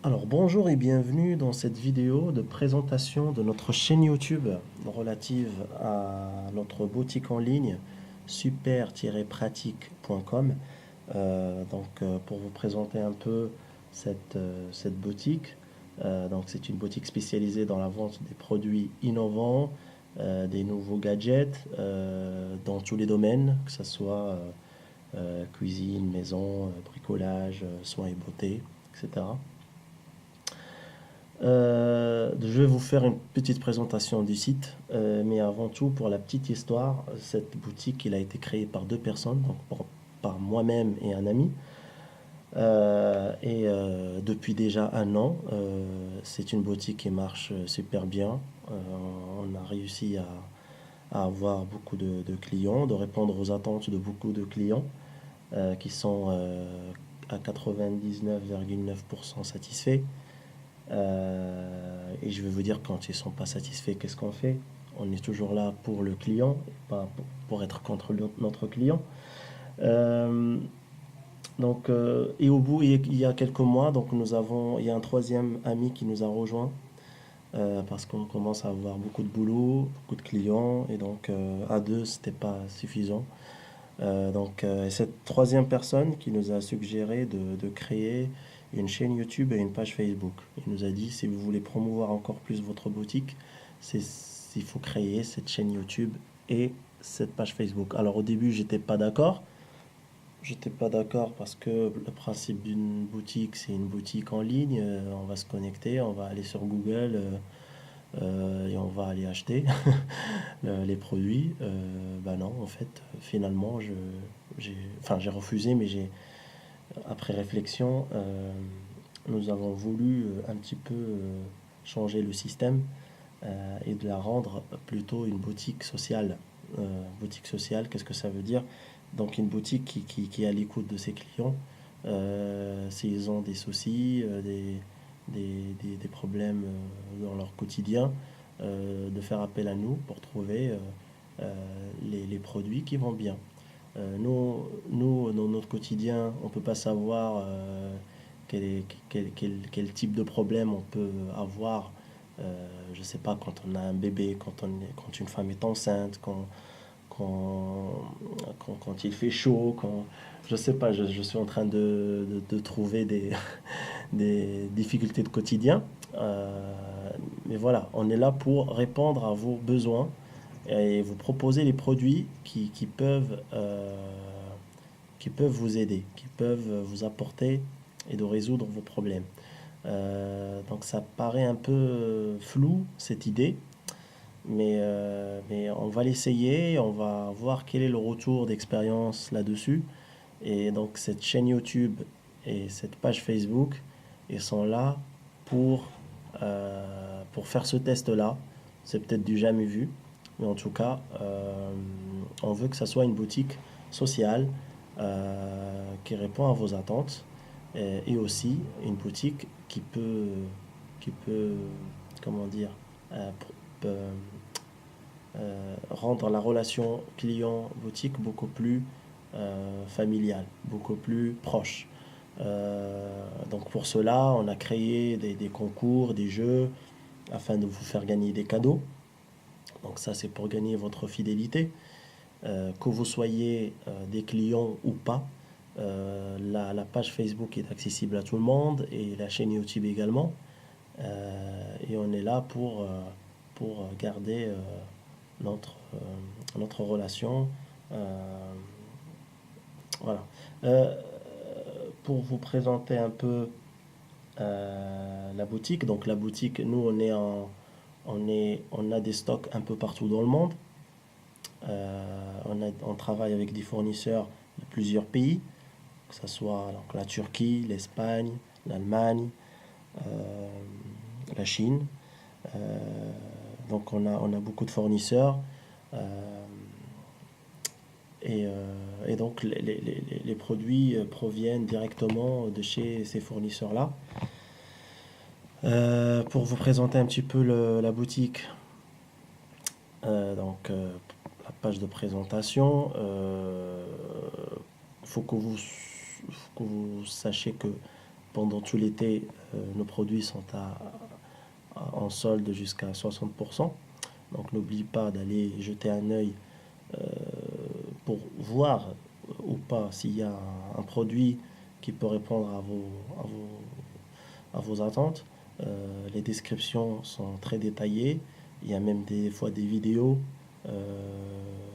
Alors bonjour et bienvenue dans cette vidéo de présentation de notre chaîne YouTube relative à notre boutique en ligne super-pratique.com. Pour vous présenter un peu cette boutique, donc c'est une boutique spécialisée dans la vente des produits innovants, des nouveaux gadgets dans tous les domaines, que ce soit cuisine, maison, bricolage, soins et beauté, etc. Je vais vous faire une petite présentation du site, mais avant tout, pour la petite histoire, cette boutique il a été créée par deux personnes, par moi-même et un ami. Depuis déjà un an, c'est une boutique qui marche super bien. On a réussi à avoir beaucoup de clients, de répondre aux attentes de beaucoup de clients qui sont à 99,9% satisfaits. Et je vais vous dire, quand ils ne sont pas satisfaits, qu'est-ce qu'on fait? On est toujours là pour le client, pas pour être contre notre client. Euh, et au bout, il y a quelques mois, il y a un troisième ami qui nous a rejoint parce qu'on commence à avoir beaucoup de boulot, beaucoup de clients, et à deux, c'était pas suffisant. Cette troisième personne qui nous a suggéré de créer une chaîne YouTube et une page Facebook. Il nous a dit, si vous voulez promouvoir encore plus votre boutique, c'est, il faut créer cette chaîne YouTube et cette page Facebook. Alors au début, j'étais pas d'accord. J'étais pas d'accord parce que le principe d'une boutique, c'est une boutique en ligne. On va se connecter, on va aller sur Google et on va aller acheter les produits. Bah non, en fait, finalement, j'ai refusé, mais après réflexion, nous avons voulu un petit peu changer le système et de la rendre plutôt une boutique sociale. Boutique sociale, qu'est-ce que ça veut dire? Donc une boutique qui est à l'écoute de ses clients, s'ils ont des soucis, des problèmes dans leur quotidien, de faire appel à nous pour trouver les produits qui vont bien. Dans notre quotidien, on ne peut pas savoir quel type de problème on peut avoir. Je ne sais pas, quand on a un bébé, quand une femme est enceinte, quand, quand il fait chaud, je ne sais pas, je suis en train de trouver des difficultés de quotidien. Euh, mais voilà, on est là pour répondre à vos besoins et vous proposer les produits qui peuvent vous aider, qui peuvent vous apporter et de résoudre vos problèmes. Donc ça paraît un peu flou cette idée, mais on va l'essayer, on va voir quel est le retour d'expérience là-dessus. Et donc cette chaîne YouTube et cette page Facebook, ils sont là pour faire ce test-là. C'est peut-être du jamais vu, mais en tout cas, on veut que ça soit une boutique sociale qui répond à vos attentes et aussi une boutique qui peut comment dire, euh, euh, rendre la relation client-boutique beaucoup plus familiale, beaucoup plus proche. Donc pour cela, on a créé des concours, des jeux, afin de vous faire gagner des cadeaux. Donc ça, c'est pour gagner votre fidélité. Que vous soyez des clients ou pas, la page Facebook est accessible à tout le monde et la chaîne YouTube également. Et on est là pour garder notre relation. Euh, voilà. Euh, pour vous présenter un peu la boutique, donc la boutique, nous on a des stocks un peu partout dans le monde. On travaille avec des fournisseurs de plusieurs pays, que ce soit donc, la Turquie, l'Espagne, l'Allemagne, euh, la Chine. Euh, on a beaucoup de fournisseurs. Euh, et donc les produits proviennent directement de chez ces fournisseurs-là. Pour vous présenter un petit peu la boutique, la page de présentation, il faut que vous sachiez que pendant tout l'été, nos produits sont en solde jusqu'à 60%. Donc n'oublie pas d'aller jeter un œil pour voir ou pas s'il y a un produit qui peut répondre à vos attentes. Les descriptions sont très détaillées. Il y a même des fois des vidéos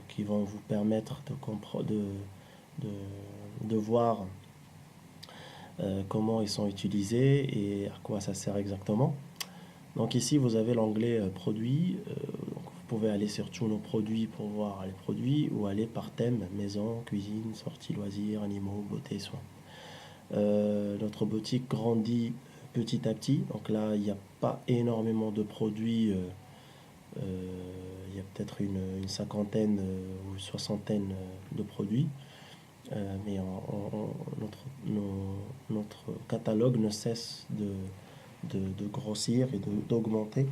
qui vont vous permettre de voir comment ils sont utilisés et à quoi ça sert exactement. Donc ici, vous avez l'onglet produits. Donc vous pouvez aller sur tous nos produits pour voir les produits ou aller par thème, maison, cuisine, sortie, loisirs, animaux, beauté, soins. Notre boutique grandit petit à petit. Donc là, il n'y a pas énormément de produits. Il y a peut-être une cinquantaine ou une soixantaine de produits. Mais notre catalogue ne cesse de grossir et d'augmenter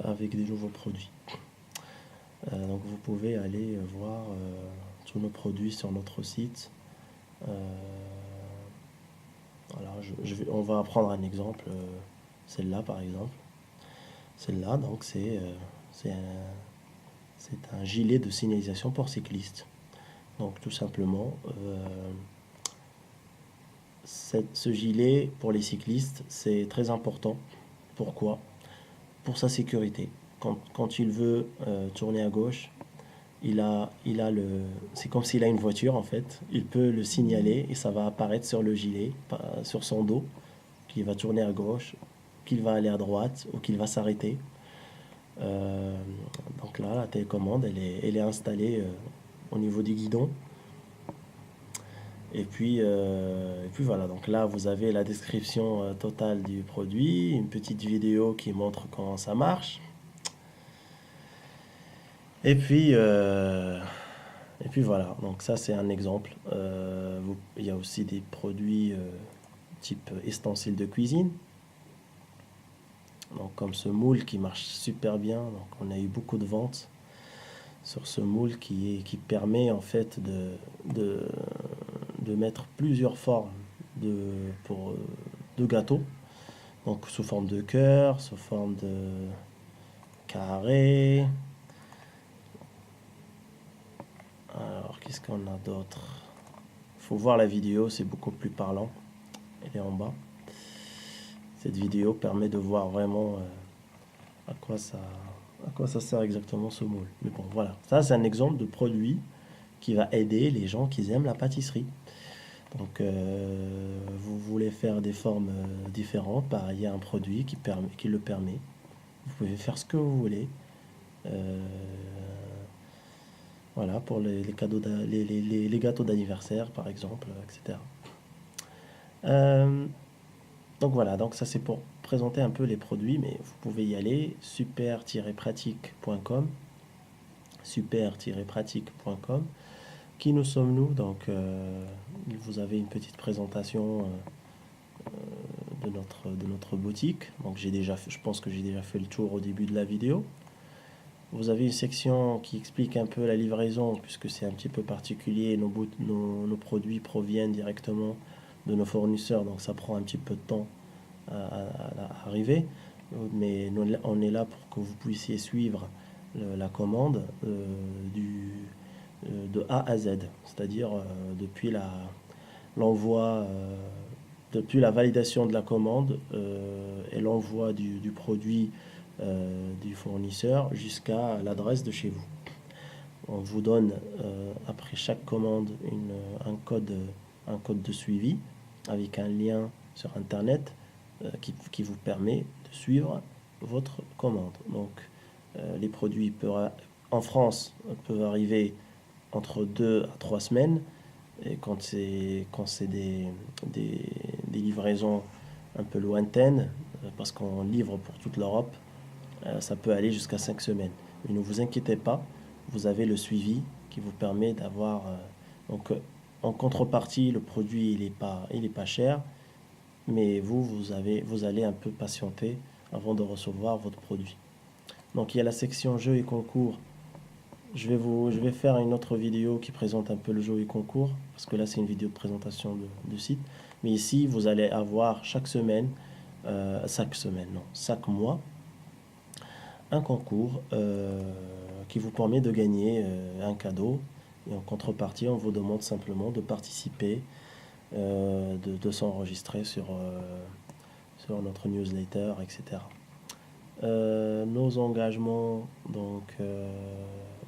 avec des nouveaux produits. Donc vous pouvez aller voir tous nos produits sur notre site. Voilà, on va prendre un exemple, celle-là par exemple. Celle-là, donc c'est un gilet de signalisation pour cyclistes. Donc tout simplement, ce gilet pour les cyclistes, c'est très important. Pourquoi? Pour sa sécurité. Quand il veut tourner à gauche, c'est comme s'il a une voiture en fait. Il peut le signaler et ça va apparaître sur le gilet, sur son dos, qu'il va tourner à gauche, qu'il va aller à droite ou qu'il va s'arrêter. Donc là, la télécommande, elle est installée au niveau du guidon. Et puis voilà, donc là vous avez la description totale du produit, une petite vidéo qui montre comment ça marche. Et puis voilà, donc ça c'est un exemple. Il y a aussi des produits type ustensiles de cuisine. Donc comme ce moule qui marche super bien, donc on a eu beaucoup de ventes sur ce moule qui permet en fait de mettre plusieurs formes de gâteaux. Donc sous forme de cœur, sous forme de carré. Alors qu'est-ce qu'on a d'autre? Il faut voir la vidéo, c'est beaucoup plus parlant. Elle est en bas. Cette vidéo permet de voir vraiment à quoi ça sert exactement ce moule. Mais bon, voilà. Ça, c'est un exemple de produit qui va aider les gens qui aiment la pâtisserie. Donc, vous voulez faire des formes différentes, bah, il y a un produit qui le permet. Vous pouvez faire ce que vous voulez. Voilà, pour les cadeaux, les gâteaux d'anniversaire, par exemple, etc. Donc voilà, donc ça c'est pour présenter un peu les produits, mais vous pouvez y aller, super-pratique.com, super-pratique.com. Qui nous sommes-nous? Donc vous avez une petite présentation de notre boutique. Donc je pense que j'ai déjà fait le tour au début de la vidéo. Vous avez une section qui explique un peu la livraison, puisque c'est un petit peu particulier. Nos produits proviennent directement de nos fournisseurs, donc ça prend un petit peu de temps à arriver. Mais on est là pour que vous puissiez suivre la commande de A à Z, c'est-à-dire l'envoi, depuis la validation de la commande et l'envoi du produit du fournisseur jusqu'à l'adresse de chez vous. On vous donne après chaque commande un code de suivi avec un lien sur internet qui vous permet de suivre votre commande. Donc les produits en France peuvent arriver entre 2 à 3 semaines, et quand c'est des livraisons un peu lointaines, parce qu'on livre pour toute l'Europe, ça peut aller jusqu'à 5 semaines. Mais ne vous inquiétez pas, vous avez le suivi qui vous permet d'avoir... donc, en contrepartie, le produit, il est pas cher, mais vous allez un peu patienter avant de recevoir votre produit. Donc, il y a la section jeux et concours. Je vais faire une autre vidéo qui présente un peu le jeu et concours, parce que là, c'est une vidéo de présentation du site. Mais ici, vous allez avoir chaque mois, un concours qui vous permet de gagner un cadeau. Et en contrepartie, on vous demande simplement de participer, de s'enregistrer sur notre newsletter, etc. Nos engagements, donc,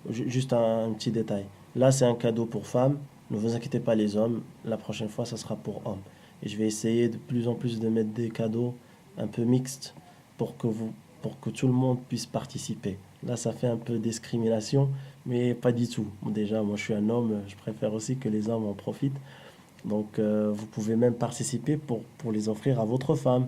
juste un petit détail. Là, c'est un cadeau pour femmes. Ne vous inquiétez pas, les hommes. La prochaine fois, ça sera pour hommes. Et je vais essayer de plus en plus de mettre des cadeaux un peu mixtes pour pour que tout le monde puisse participer. Là, ça fait un peu discrimination, mais pas du tout. Déjà, moi, je suis un homme. Je préfère aussi que les hommes en profitent. Donc, vous pouvez même participer pour les offrir à votre femme.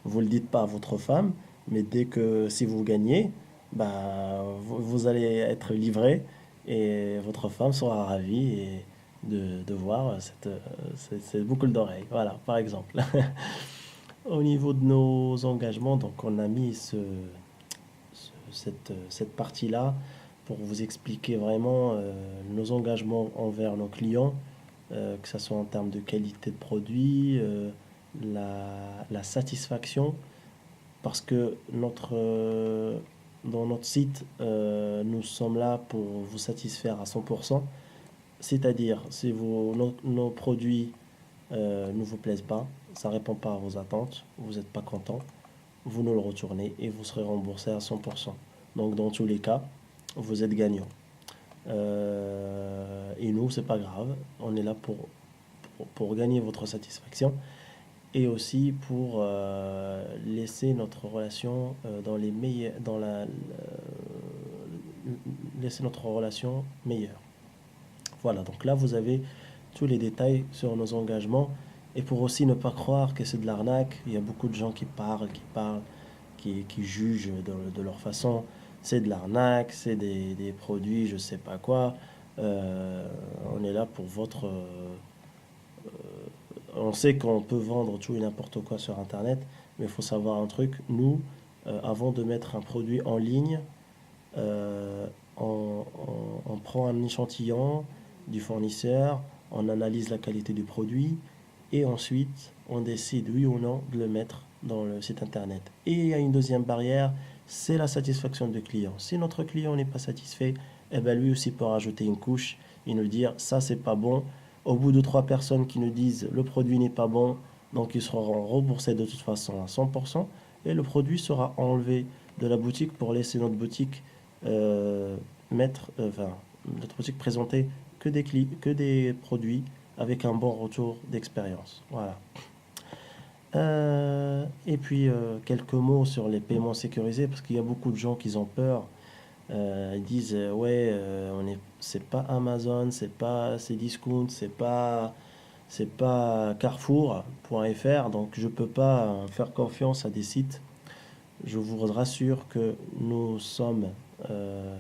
Vous ne le dites pas à votre femme, mais dès que si vous gagnez, bah, vous allez être livré et votre femme sera ravie de voir cette boucle d'oreille. Voilà, par exemple. Au niveau de nos engagements, donc on a mis cette partie-là pour vous expliquer vraiment nos engagements envers nos clients, que ce soit en termes de qualité de produit, la satisfaction, parce que dans notre site, nous sommes là pour vous satisfaire à 100%. C'est-à-dire, si nos produits ne vous plaisent pas, ça ne répond pas à vos attentes, vous n'êtes pas content, vous nous le retournez et vous serez remboursé à 100%. Donc, dans tous les cas, vous êtes gagnant. Et nous, c'est pas grave, on est là pour gagner votre satisfaction et aussi pour laisser notre relation laisser notre relation meilleure. Voilà, donc là vous avez tous les détails sur nos engagements et pour aussi ne pas croire que c'est de l'arnaque, il y a beaucoup de gens qui jugent de leur façon, c'est de l'arnaque, c'est des produits, je sais pas quoi. On est là pour on sait qu'on peut vendre tout et n'importe quoi sur Internet, mais il faut savoir un truc. Nous, avant de mettre un produit en ligne, euh, on prend un échantillon du fournisseur, on analyse la qualité du produit et ensuite on décide oui ou non de le mettre dans le site Internet. Et il y a une deuxième barrière, c'est la satisfaction du client. Si notre client n'est pas satisfait, eh ben lui aussi peut rajouter une couche et nous dire ça c'est pas bon. Au bout de 3 personnes qui nous disent le produit n'est pas bon, donc ils seront remboursés de toute façon à 100% et le produit sera enlevé de la boutique pour laisser euh, enfin, notre boutique présenter que des produits avec un bon retour d'expérience. Voilà. Et puis quelques mots sur les paiements sécurisés parce qu'il y a beaucoup de gens qui ont peur. Ils disent ouais, c'est pas Amazon, c'est Discount, c'est pas Carrefour.fr, donc je peux pas faire confiance à des sites. Je vous rassure que euh,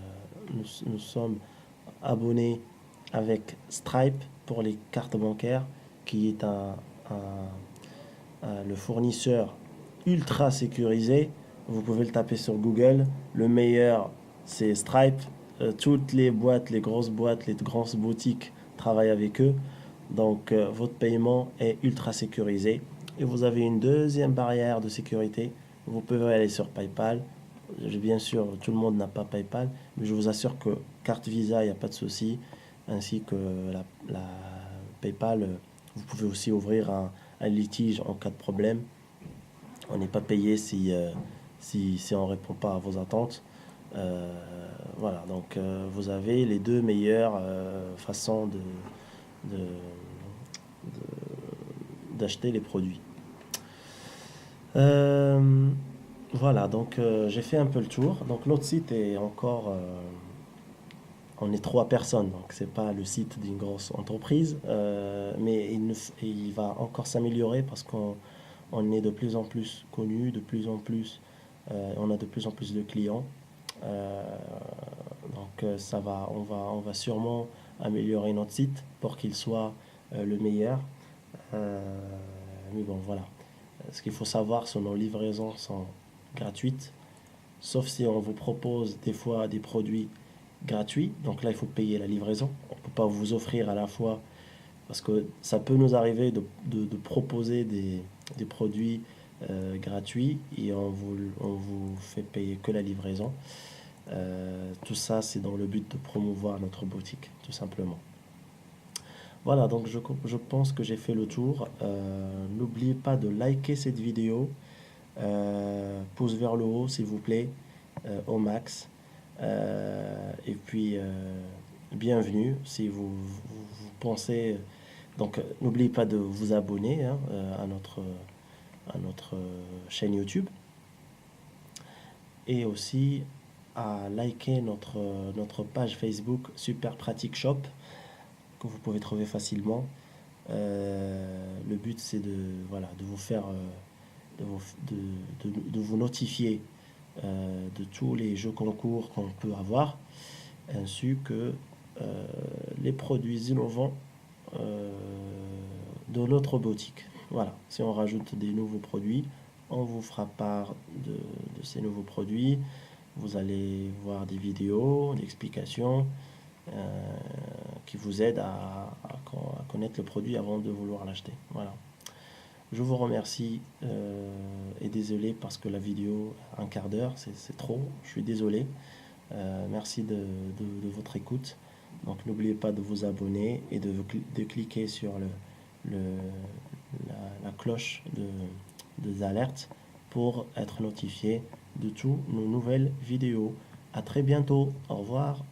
nous sommes abonnés avec Stripe pour les cartes bancaires, qui est le fournisseur ultra sécurisé. Vous pouvez le taper sur Google. Le meilleur, c'est Stripe. Toutes les boîtes, les grosses boîtes, les grandes boutiques travaillent avec eux. Donc, votre paiement est ultra sécurisé. Et vous avez une deuxième barrière de sécurité. Vous pouvez aller sur PayPal. Bien sûr, tout le monde n'a pas PayPal, mais je vous assure que carte Visa, il n'y a pas de souci, ainsi que la PayPal. Vous pouvez aussi ouvrir un litige en cas de problème. On n'est pas payé si on ne répond pas à vos attentes. Euh, voilà, donc vous avez les deux meilleures façons de- d'acheter les produits. Euh, voilà, donc j'ai fait un peu le tour. Donc l'autre site est encore, on est 3 personnes, donc c'est pas le site d'une grosse entreprise, mais il va encore s'améliorer parce qu'on est de plus en plus connu, on a de plus en plus de clients. Euh, donc on va sûrement améliorer notre site pour qu'il soit le meilleur. Euh, mais bon, voilà. Ce qu'il faut savoir, c'est que nos livraisons sont gratuites, sauf si on vous propose des fois des produits gratuits. Donc là, il faut payer la livraison. On ne peut pas vous offrir à la fois Parce que ça peut nous arriver de proposer des produits gratuits et on vous fait payer que la livraison. Tout ça, c'est dans le but de promouvoir notre boutique, tout simplement. Voilà, donc je pense que j'ai fait le tour. N'oubliez pas de liker cette vidéo. Pouce vers le haut, s'il vous plaît, au max. Et puis, bienvenue si vous pensez. Donc, n'oubliez pas de vous abonner hein, à notre chaîne YouTube et aussi à liker notre page Facebook Super Pratique Shop que vous pouvez trouver facilement. Le but, c'est voilà, de vous faire, de vous, de vous notifier de tous les jeux concours qu'on peut avoir, ainsi que les produits innovants euh, de notre boutique. Voilà, si on rajoute des nouveaux produits, on vous fera part de ces nouveaux produits. Vous allez voir des vidéos, d'explications qui vous aident à connaître le produit avant de vouloir l'acheter. Voilà. Je vous remercie et désolé parce que la vidéo, un quart d'heure, c'est trop. Je suis désolé. Merci de votre écoute. Donc n'oubliez pas de vous abonner et de cliquer sur le, la cloche des alertes pour être notifié de toutes nos nouvelles vidéos. À très bientôt. Au revoir.